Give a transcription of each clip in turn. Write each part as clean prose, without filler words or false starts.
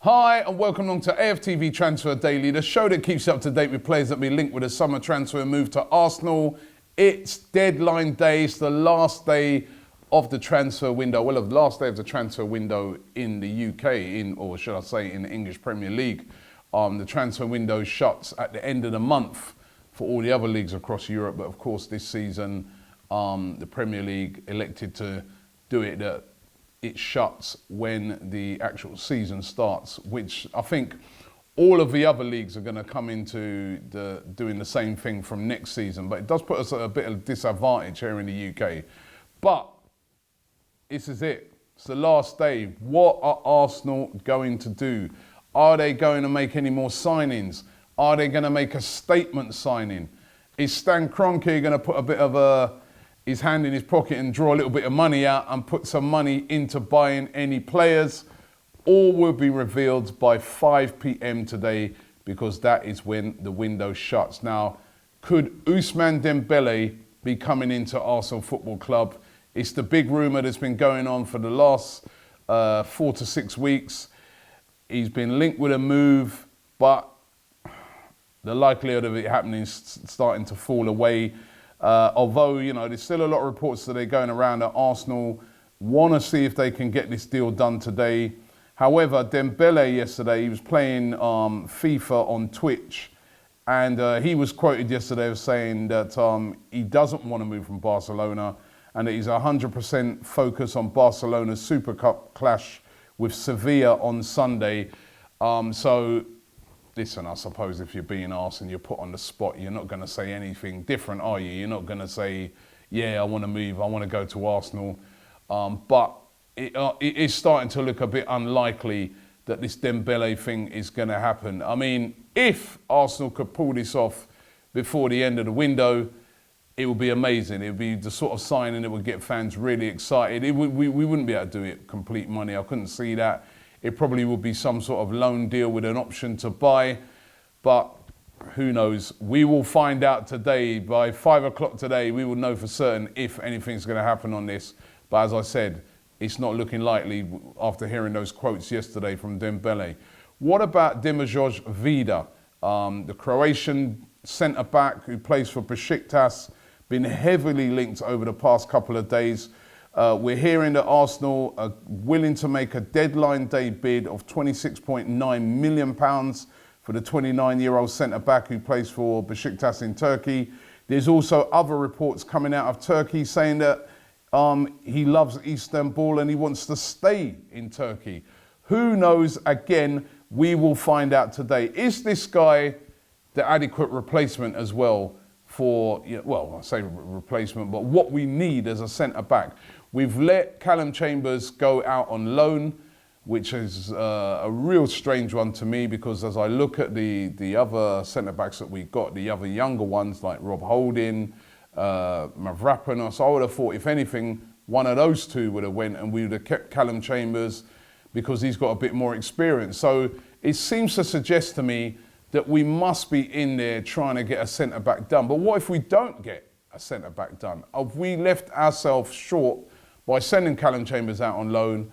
Hi and welcome along to AFTV Transfer Daily, the show that keeps you up to date with players that be linked with a summer transfer move to Arsenal. It's deadline day, it's the last day of the transfer window. Well, the last day of the transfer window in the UK, or should I say in the English Premier League. The transfer window shuts at the end of the month for all the other leagues across Europe. But of course this season, the Premier League elected to do it that it shuts when the actual season starts, which I think all of the other leagues are going to come into doing the same thing from next season. But it does put us at a bit of disadvantage here in the UK. But this is it. It's the last day. What are Arsenal going to do? Are they going to make any more signings? Are they going to make a statement signing? Is Stan Kroenke going to put a bit of his hand in his pocket and draw a little bit of money out and put some money into buying any players? All will be revealed by 5 p.m. today, because that is when the window shuts. Now, could Ousmane Dembele be coming into Arsenal Football Club? It's the big rumour that's been going on for the last 4 to 6 weeks. He's been linked with a move, but the likelihood of it happening is starting to fall away. Although, you know, there's still a lot of reports that they're going around that Arsenal want to see if they can get this deal done today. However, Dembele yesterday, he was playing FIFA on Twitch, and he was quoted yesterday as saying that he doesn't want to move from Barcelona and that he's 100% focused on Barcelona's Super Cup clash with Sevilla on Sunday. So, listen, I suppose if you're being asked and you're put on the spot, you're not going to say anything different, are you? You're not going to say, yeah, I want to move, I want to go to Arsenal. But it is starting to look a bit unlikely that this Dembele thing is going to happen. I mean, if Arsenal could pull this off before the end of the window, it would be amazing. It would be the sort of signing that would get fans really excited. We wouldn't be able to do it complete money. I couldn't see that. It probably would be some sort of loan deal with an option to buy, but who knows? We will find out today. By 5 o'clock today, we will know for certain if anything's going to happen on this. But as I said, it's not looking likely after hearing those quotes yesterday from Dembele. What about Dimajoj Vida, the Croatian centre-back who plays for Besiktas, been heavily linked over the past couple of days. We're hearing that Arsenal are willing to make a deadline day bid of £26.9 million for the 29-year-old centre-back who plays for Besiktas in Turkey. There's also other reports coming out of Turkey saying that he loves Istanbul and he wants to stay in Turkey. Who knows? Again, we will find out today. Is this guy the adequate replacement as well for, well, I say replacement, but what we need as a centre-back? We've let Callum Chambers go out on loan, which is a real strange one to me, because as I look at the other centre-backs that we got, the other younger ones like Rob Holding, Mavropanos, I would have thought, if anything, one of those two would have went and we would have kept Callum Chambers because he's got a bit more experience. So it seems to suggest to me that we must be in there trying to get a centre-back done. But what if we don't get a centre-back done? Have we left ourselves short by sending Callum Chambers out on loan?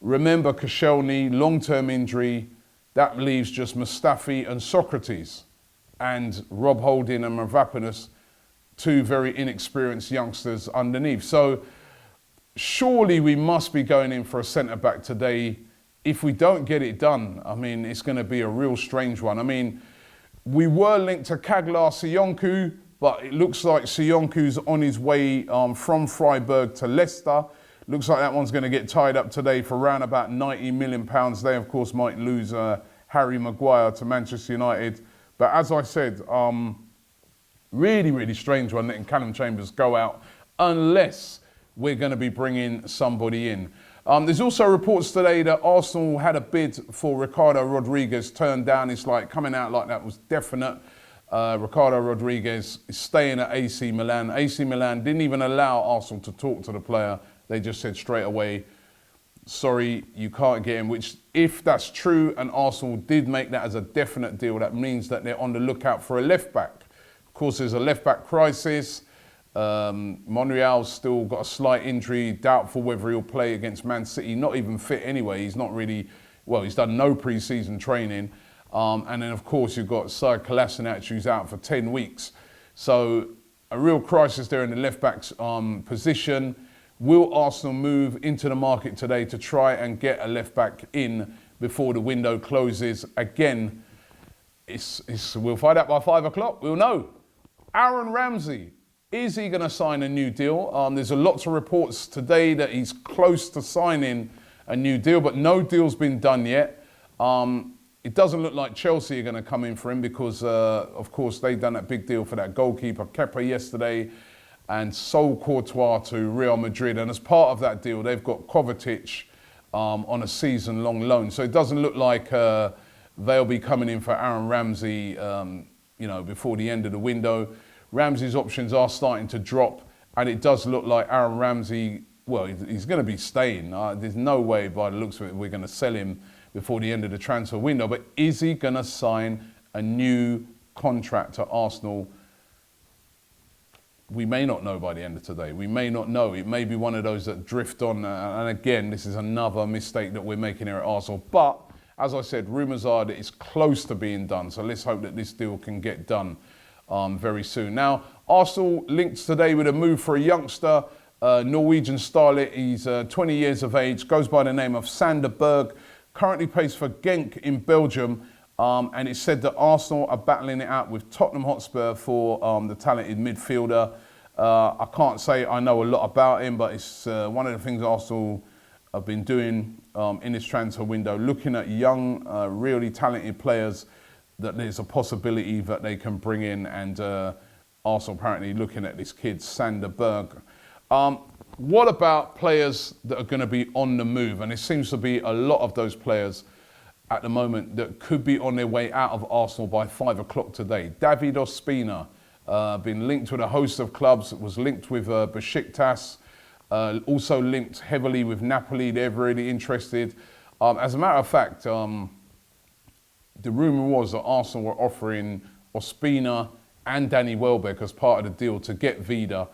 Remember Koscielny, long-term injury. That leaves just Mustafi and Socrates, and Rob Holding and Mavropanos, two very inexperienced youngsters underneath. So surely we must be going in for a centre-back today. If we don't get it done, I mean, it's going to be a real strange one. I mean, we were linked to Kaglar Sionku, but it looks like Sionku's on his way from Freiburg to Leicester. Looks like that one's going to get tied up today for around about £90 million. They, of course, might lose Harry Maguire to Manchester United. But as I said, really, really strange one letting Callum Chambers go out unless we're going to be bringing somebody in. There's also reports today that Arsenal had a bid for Ricardo Rodriguez turned down. It's like coming out like that was definite. Ricardo Rodriguez is staying at AC Milan. AC Milan didn't even allow Arsenal to talk to the player. They just said straight away, sorry, you can't get him, which if that's true and Arsenal did make that as a definite deal, that means that they're on the lookout for a left-back. Of course, there's a left-back crisis. Monreal's still got a slight injury, doubtful whether he'll play against Man City, not even fit anyway. He's not really well, he's done no pre-season training. And then, of course, you've got Saad Kolasinac, who's out for 10 weeks. So a real crisis there in the left-back's position. Will Arsenal move into the market today to try and get a left-back in before the window closes? Again, we'll find out by 5 o'clock. We'll know. Aaron Ramsey, is he going to sign a new deal? There's lots of reports today that he's close to signing a new deal, but no deal's been done yet. It doesn't look like Chelsea are going to come in for him because, of course, they've done that big deal for that goalkeeper, Kepa, yesterday, and sold Courtois to Real Madrid. And as part of that deal, they've got Kovacic on a season-long loan. So it doesn't look like they'll be coming in for Aaron Ramsey, before the end of the window. Ramsey's options are starting to drop, and it does look like Aaron Ramsey, well, he's going to be staying. There's no way, by the looks of it, we're going to sell him before the end of the transfer window. But is he going to sign a new contract to Arsenal? We may not know by the end of today. We may not know. It may be one of those that drift on. And again, this is another mistake that we're making here at Arsenal. But as I said, rumours are that it's close to being done. So let's hope that this deal can get done very soon. Now, Arsenal linked today with a move for a youngster, Norwegian starlet. He's 20 years of age, goes by the name of Sander Berg, currently plays for Genk in Belgium. And it's said that Arsenal are battling it out with Tottenham Hotspur for the talented midfielder. I can't say I know a lot about him, but it's one of the things Arsenal have been doing in this transfer window, looking at young, really talented players that there's a possibility that they can bring in. And Arsenal apparently looking at this kid, Sander Berg. What about players that are going to be on the move? And it seems to be a lot of those players at the moment that could be on their way out of Arsenal by 5 o'clock today. David Ospina, been linked with a host of clubs, was linked with Besiktas, also linked heavily with Napoli. They're really interested. As a matter of fact, the rumour was that Arsenal were offering Ospina and Danny Welbeck as part of the deal to get Vida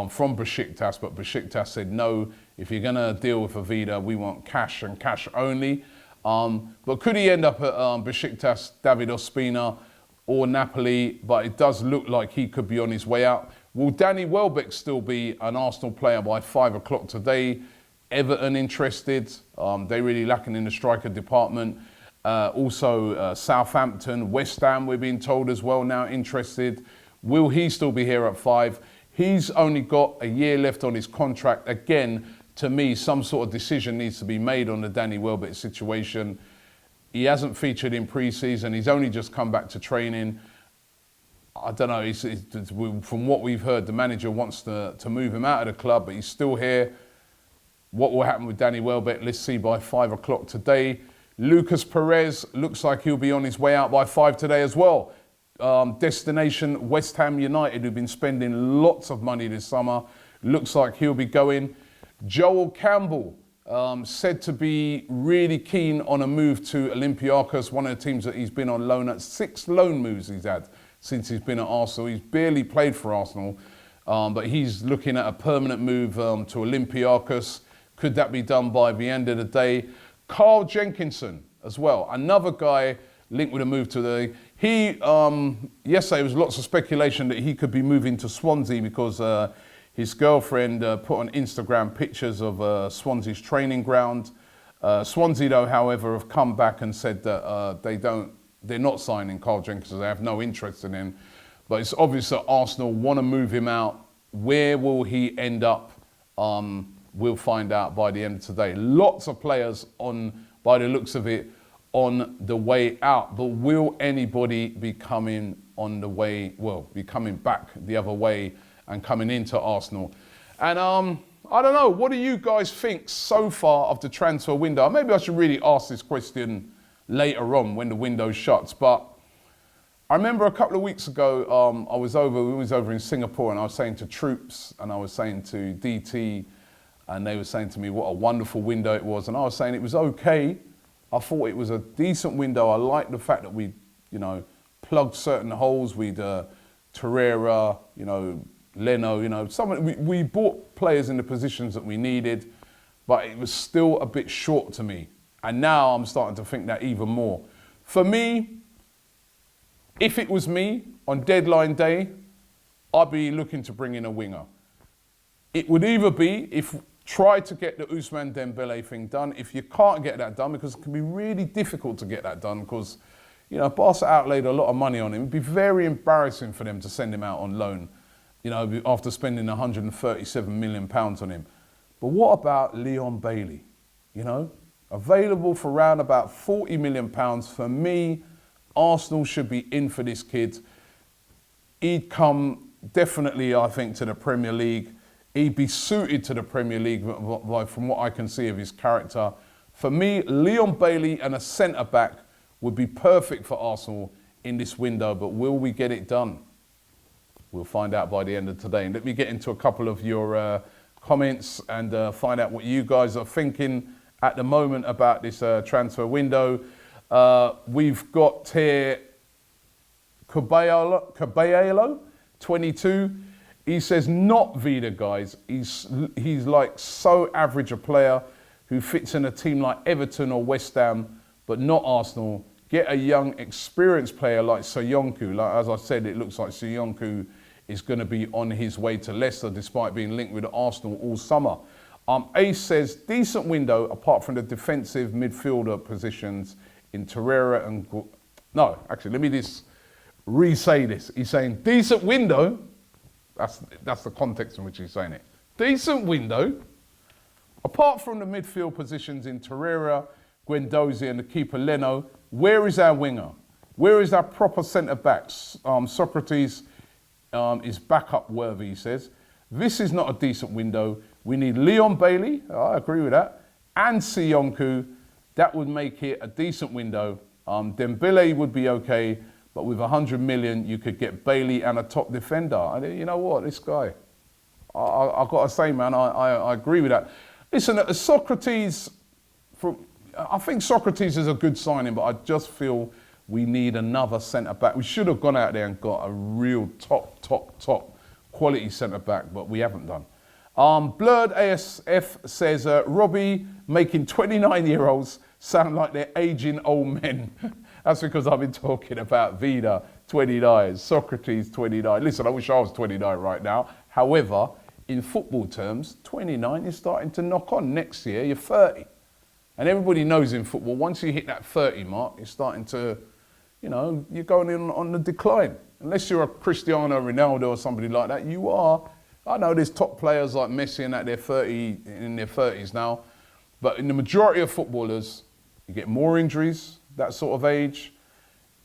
from Besiktas, but Besiktas said no, if you're going to deal with Vida, we want cash and cash only. But could he end up at Besiktas, David Ospina, or Napoli? But it does look like he could be on his way out. Will Danny Welbeck still be an Arsenal player by 5 o'clock today? Everton interested. They're really lacking in the striker department. Also Southampton, West Ham, we're being told as well now interested. Will he still be here at 5? He's only got a year left on his contract. Again, to me, some sort of decision needs to be made on the Danny Welbeck situation. He hasn't featured in pre-season. He's only just come back to training. I don't know. From what we've heard, the manager wants to move him out of the club, but he's still here. What will happen with Danny Welbeck? Let's see by 5 o'clock today. Lucas Perez looks like he'll be on his way out by 5 today as well. Destination West Ham United, who've been spending lots of money this summer. Looks like he'll be going. Joel Campbell, said to be really keen on a move to Olympiacos, one of the teams that he's been on loan at. 6 loan moves he's had since he's been at Arsenal. He's barely played for Arsenal, but he's looking at a permanent move to Olympiacos. Could that be done by the end of the day? Carl Jenkinson as well, another guy linked with a move to the... yesterday there was lots of speculation that he could be moving to Swansea because his girlfriend put on Instagram pictures of Swansea's training ground. Swansea, though, however, have come back and said that they're not signing Carl Jenkinson. They have no interest in him. But it's obvious that Arsenal want to move him out. Where will he end up? We'll find out by the end of today. Lots of players by the looks of it, on the way out. But will anybody be coming be coming back the other way and coming into Arsenal? And I don't know, what do you guys think so far of the transfer window? Maybe I should really ask this question later on when the window shuts. But I remember a couple of weeks ago, we was over in Singapore, and I was saying to Troops and I was saying to DT, and they were saying to me what a wonderful window it was. And I was saying it was okay. I thought it was a decent window. I liked the fact that we, plugged certain holes. We'd Torreira, Leno, we bought players in the positions that we needed, but it was still a bit short to me. And now I'm starting to think that even more. For me, if it was me on deadline day, I'd be looking to bring in a winger. It would either be try to get the Ousmane Dembele thing done. If you can't get that done, because it can be really difficult to get that done, because Barca outlaid a lot of money on him. It'd be very embarrassing for them to send him out on loan, after spending £137 million on him. But what about Leon Bailey? Available for around about £40 million. For me, Arsenal should be in for this kid. He'd come definitely, I think, to the Premier League. He'd be suited to the Premier League from what I can see of his character. For me, Leon Bailey and a centre-back would be perfect for Arsenal in this window, but will we get it done? We'll find out by the end of today. And let me get into a couple of your comments and find out what you guys are thinking at the moment about this transfer window. We've got here Caballero, 22. He says, not Vida, guys. He's like so average a player who fits in a team like Everton or West Ham, but not Arsenal. Get a young, experienced player like Soyuncu. As I said, it looks like Soyuncu is going to be on his way to Leicester, despite being linked with Arsenal all summer. Ace says, decent window, apart from the defensive midfielder positions in Torreira and... No, actually, let me just re-say this. He's saying, decent window. That's the context in which he's saying it. Decent window, apart from the midfield positions in Torreira, Guendouzi and the keeper Leno. Where is our winger? Where is our proper centre-backs? Socrates is backup worthy, he says. This is not a decent window. We need Leon Bailey, I agree with that, and Soyuncu. That would make it a decent window. Dembele would be okay, but with 100 million, you could get Bailey and a top defender. And you know what, this guy, I've got to say, man, I agree with that. Listen, Socrates, I think Socrates is a good signing, but I just feel we need another centre-back. We should have gone out there and got a real top quality centre-back, but we haven't done. Blurred ASF says, Robbie making 29-year-olds sound like they're aging old men. That's because I've been talking about Vida, 29, Socrates, 29. Listen, I wish I was 29 right now. However, in football terms, 29 is starting to knock on. Next year, you're 30. And everybody knows in football, once you hit that 30 mark, you're starting to, you're going in on the decline. Unless you're a Cristiano Ronaldo or somebody like that, you are. I know there's top players like Messi and that they're in their 30s now. But in the majority of footballers, you get more injuries, that sort of age.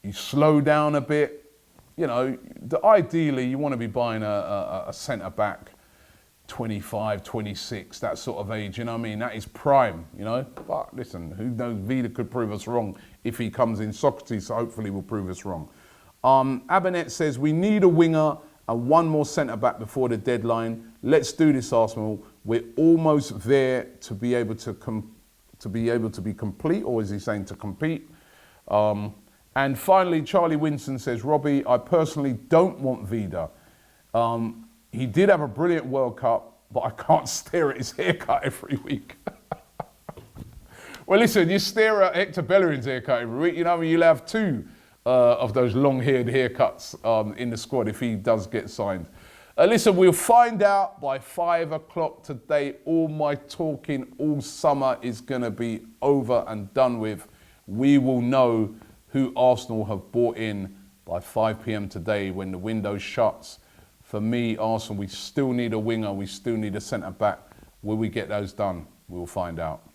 You slow down a bit. Ideally, you want to be buying a centre-back, 25, 26, that sort of age, you know what I mean? That is prime, But listen, who knows, Vida could prove us wrong if he comes in. Socrates hopefully will prove us wrong. Abanet says, we need a winger and one more centre-back before the deadline. Let's do this, Arsenal. We're almost there to be able to be complete, or is he saying to compete? And finally, Charlie Winston says, Robbie, I personally don't want Vida. He did have a brilliant World Cup, but I can't stare at his haircut every week. Well, listen, you stare at Hector Bellerin's haircut every week. You'll have two of those long-haired haircuts in the squad if he does get signed. Listen, we'll find out by 5 o'clock today. All my talking all summer is going to be over and done with. We will know who Arsenal have bought in by 5 p.m. today when the window shuts. For me, Arsenal, we still need a winger. We still need a centre-back. Will we get those done? We'll find out.